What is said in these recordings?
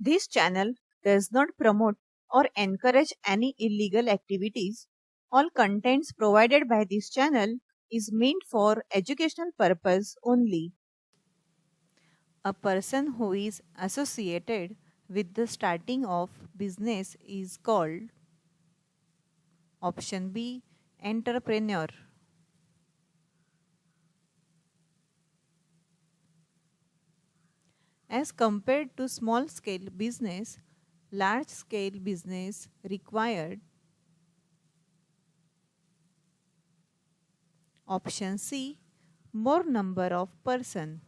This channel does not promote or encourage any illegal activities. All contents provided by this channel is meant for educational purpose only. A person who is associated with the starting of business is called option B, entrepreneur. As compared to small scale business, large scale business required option C, more number of person.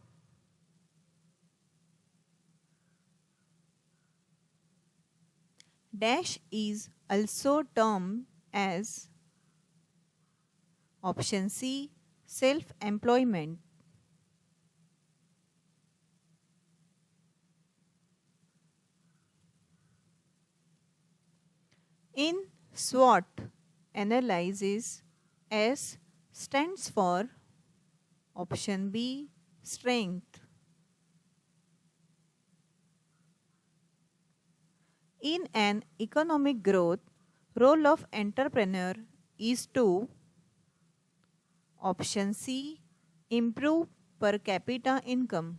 Dash is also termed as option C, self employment. In SWOT analysis, S stands for option B, strength. In an economic growth, role of entrepreneur is to option C, improve per capita income.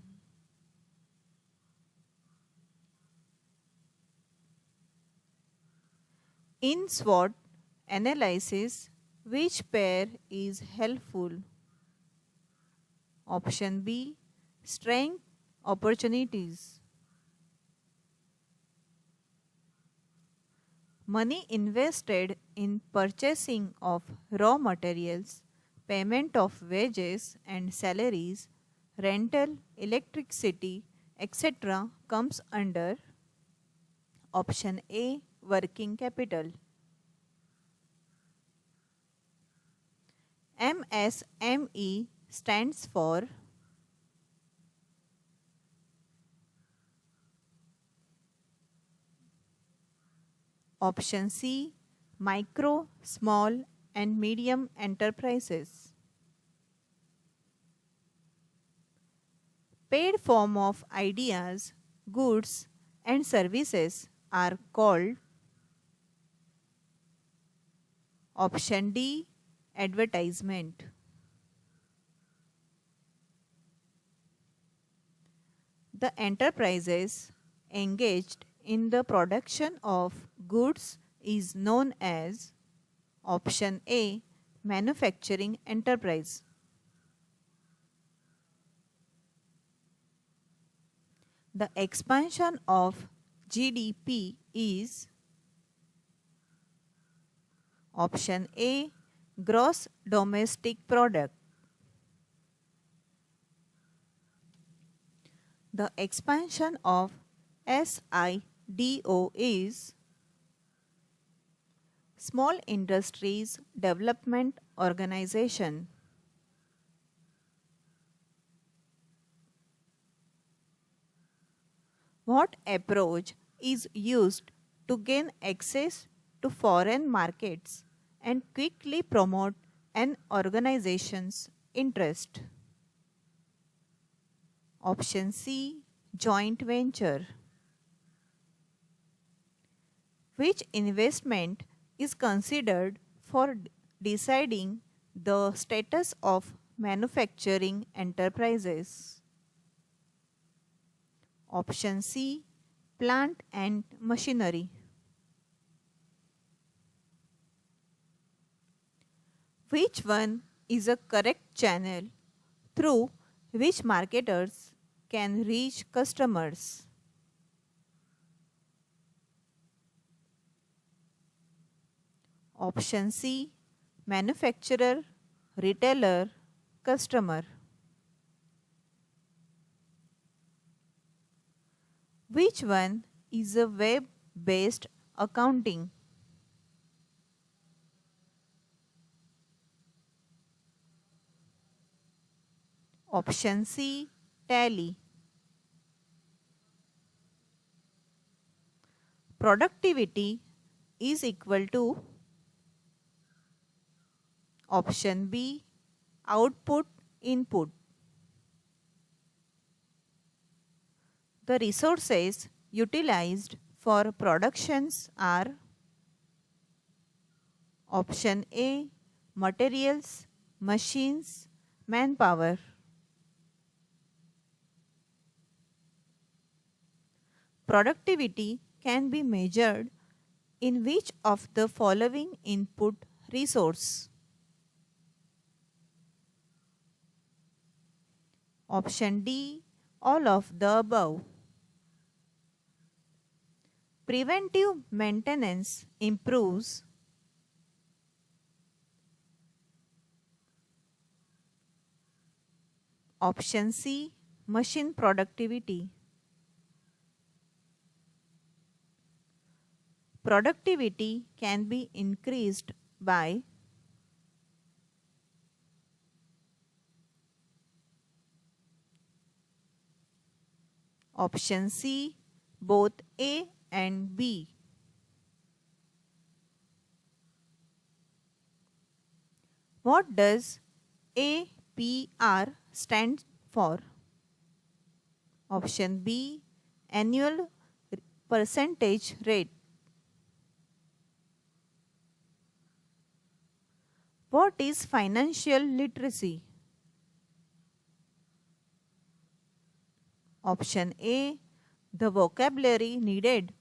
In SWOT analysis, which pair is helpful? Option B, strength, opportunities. Money invested in purchasing of raw materials, payment of wages and salaries, rental, electricity, etc. comes under option A, working capital. MSME stands for option C, micro, small and medium enterprises. Paid form of ideas, goods and services are called option D, advertisement. The enterprises engaged in the production of goods is known as option A, manufacturing enterprise. The expansion of GDP is option A, gross domestic product. The expansion of SIDO is Small Industries Development Organization. What approach is used to gain access to foreign markets and quickly promote an organization's interest? Option C, joint venture. Which investment is considered for deciding the status of manufacturing enterprises? Option C, plant and machinery. Which one is a correct channel through which marketers can reach customers? Option C, manufacturer, retailer, customer. Which one is a web-based accounting? Option C, tally. Productivity is equal to option B, output input. The resources utilized for productions are option A, materials, machines, manpower. Productivity can be measured in which of the following input resource? Option D, all of the above. Preventive maintenance improves. Option C, machine productivity. Productivity can be increased by option C, both A and B. What does APR stand for? Option B, annual percentage rate. What is financial literacy? Option A, the vocabulary needed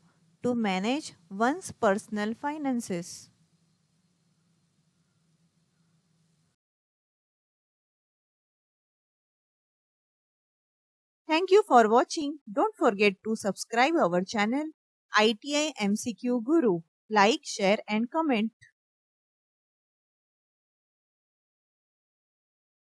to manage one's personal finances. Thank you for watching. Don't forget to subscribe our channel ITI MCQ Guru. Like, share and comment.